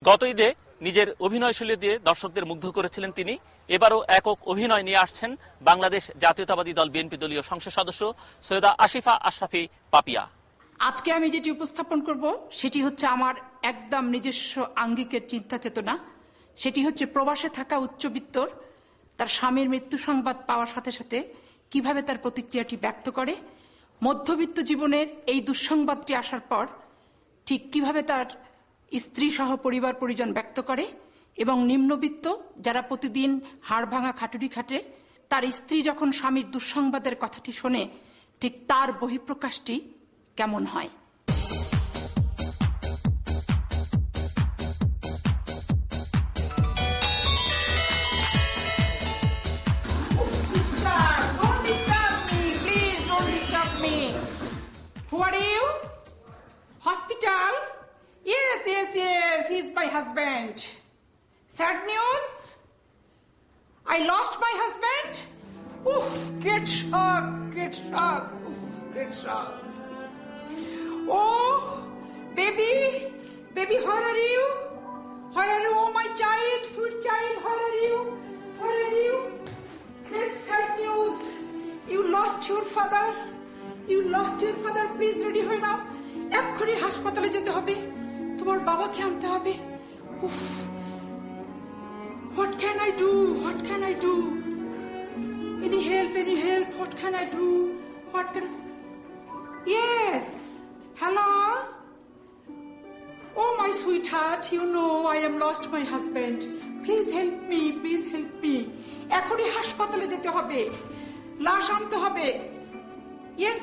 গত ঈদে নিজের অভিনয়শৈলী দিয়ে দর্শকদের মুগ্ধ করেছিলেন তিনি। এবারও একক অভিনয় নিয়ে আসছেন বাংলাদেশ জাতীয়তাবাদী দল বিএনপি দলীয় সংসদ সদস্য সৈয়দা আসিফা আশরাফি পাপিয়া। আজকে আমি যেটি উপস্থাপন করব সেটি হচ্ছে আমার একদম নিজস্ব আঙ্গিকের চিন্তা চেতনা। সেটি হচ্ছে প্রবাসে থাকা উচ্চবিত্তর তার স্বামীর মৃত্যু সংবাদ পাওয়ার সাথে সাথে কিভাবে তার প্রতিক্রিয়াটি ব্যক্ত করে, মধ্যবিত্ত জীবনের এই দুঃসংবাদটি আসার পর ঠিক কিভাবে তার স্ত্রী সহ পরিবার পরিজন ব্যক্ত করে, এবং নিম্নবিত্ত যারা প্রতিদিন হাড় ভাঙা খাটুরি খাটে তার স্ত্রী যখন স্বামীর দুঃসংবাদের কথাটি শোনে ঠিক তার বহিঃপ্রকাশটি কেমন হয়। Who are you? Hospital? Yes, he's my husband. Sad news? I lost my husband? Oof, great shock. Oof, great shock. Oh, baby, where are you? Oh, my child, sweet child, where are you? Great sad news. You lost your father. Please ready হয়ে নাও, এক্ষুনি হাসপাতালে যেতে হবে, তোমার বাবাকে আনতে হবে। উফ, what can I do? Any help? What can I do? Yes, hello. Oh, my sweetheart, you know I am lost my husband. Please help me. এক্ষুনি হাসপাতালে যেতে হবে, লাশ আনতে হবে। Yes,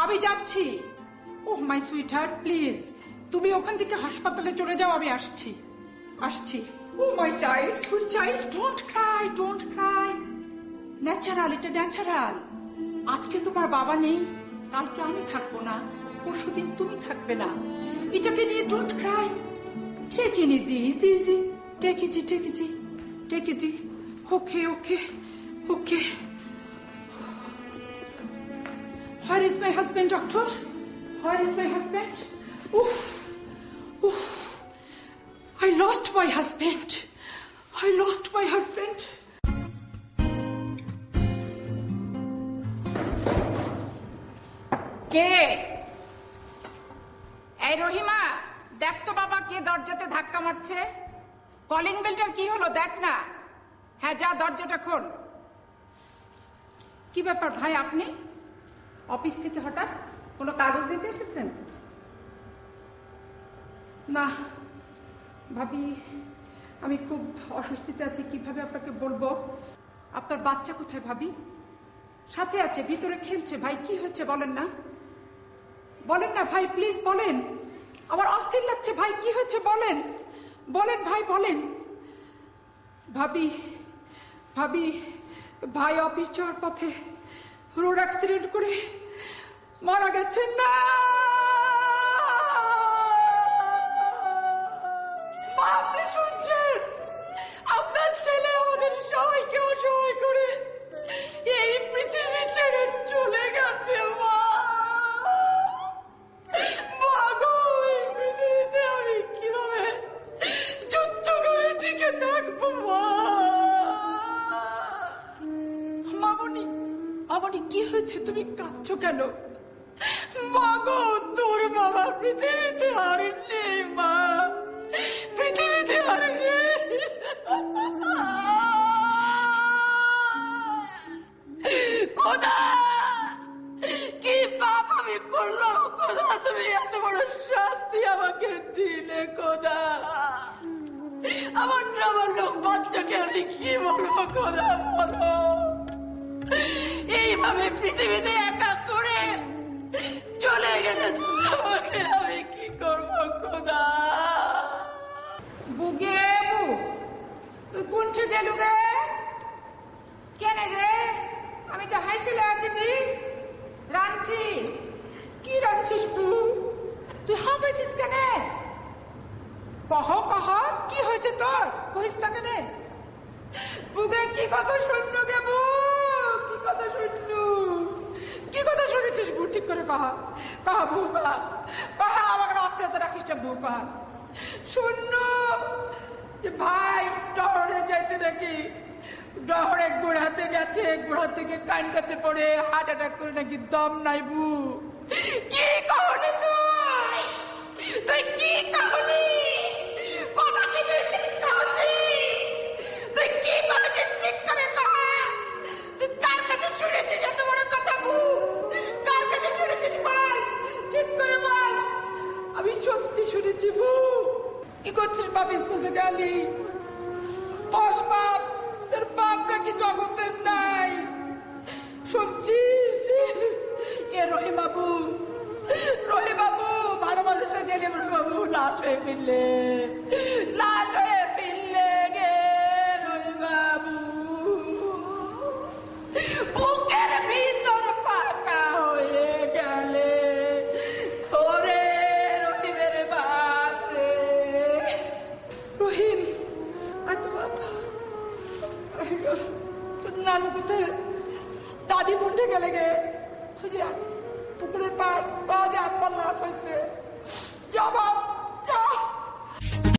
আমি যাচ্ছি। Oh, my sweetheart, please, তুমি ওখান থেকে হাসপাতালে চলে যাও, আমি আসছি। Oh, my child, sweet child, don't cry. Natural, এটা ন্যাচারাল। আজকে তোমার বাবা নেই, কালকে আমি থাকবো না, পরশুদিন তুমি থাকবে না। এটাকে নিয়ে don't cry. Take it easy. Take it easy. Okay. Where is my husband, doctor? Where is my husband? Oof. I lost my husband. কে? এই রহিমা, দেখ তো বাবা কে দরজাতে ধাক্কা মারছে। কলিং বেলটার কি হলো দেখ না। হ্যাঁ, যা দরজাটা খোল। কি ব্যাপার ভাই, আপনি অফিস থেকে হঠাৎ কোনো কাগজ দিতে এসেছেন? না ভাবি, আমি খুব অস্বস্তিতে আছি, কিভাবে আপনাকে বলবো। আপনার বাচ্চা কোথায় ভাবি? সাথে আছে, ভিতরে খেলছে। ভাই কি হচ্ছে বলেন না ভাই, প্লিজ বলেন। আমার অস্থির লাগছে ভাই, কি হচ্ছে বলেন ভাই, বলেন। ভাবি ভাই অফিস যাওয়ার পথে রোড অ্যাক্সিডেন্ট করে মারা গেছেন। না আপনি শুনছেন? আপনার ছেলে আমাদের সবাইকে অসহায় করে এই পৃথিবী ছেড়ে চলে গেছে। গো, এই পৃথিবীতে আমি কিভাবে যুদ্ধ করে টিকে থাকবো? মামনি, কি হয়েছে? তুমি কাঁদছো কেন? মাগো, তোর বাবা পৃথিবীতে আর নেই। মা, পৃথিবীতে আর নেই। খোদা, কি পাপ আমি করলাম খোদা, তুমি এত বড় শাস্তি আমাকে দিলে খোদা। আমার লোক বাচ্চাকে আমি কি বলবো খোদা, বলো। এইভাবে পৃথিবীতে একা করে চলে গেলে আমাকে আমি কি করবো খোদা। বুগে তুই কোনছে গেলু গে? কেন রে? আমি তো হাসিলে আছি জি, রাঁধছি। কি রাঁধছিস তুই হাঁপাইছিস কেন? কহ কি হয়েছে তোর? কহিস না কেন? বুগে কি কথা শূন্য গে বু, কি কথা শুনেছিস বু? ঠিক করে কহা বু, কহা আমাকে অস্থিরতা রাখিস বু, কহা। শূন্য যে ভাই শহরে যাইতে নাকি শহরে ঘোরাতে গেছে, ঘোড়া থেকে কানটাতে পড়ে হার্ট অ্যাটাক করে নাকি দম নাই বু। কি কারণে তুই কি কারণে কথা কি তুই কাছিস? তুই কি করেছিস ঠিক করে কহ। তুই কার কাছে শুনেছিস এত বড় কথা বু? কার কাছে শুনেছিস বল, ঠিক করে বল। আমি সত্যি শুনেছি বু। কি করছিস বাপ? স্কুল থেকে আলি বস বাপ, তোর বাপ নাকি জগতের নাই শুনছিস? এ রহিম বাবু, রহিম বাবু ভালো মানুষের গেলে রহিম বাবু লাশ হয়ে ফিরলে, লাশ হয়ে ফিরলে গে রহিম বাবু, বুকের ভিতর পাকা হয়ে গেলে ওরে রহিমের বাপ রে। রহিম এত বাবা, তোর নানু কোথায়? দাদি কোনটা গেলে গে? খুঁজে আন, পুকুরের পাড় পাওয়া যাক।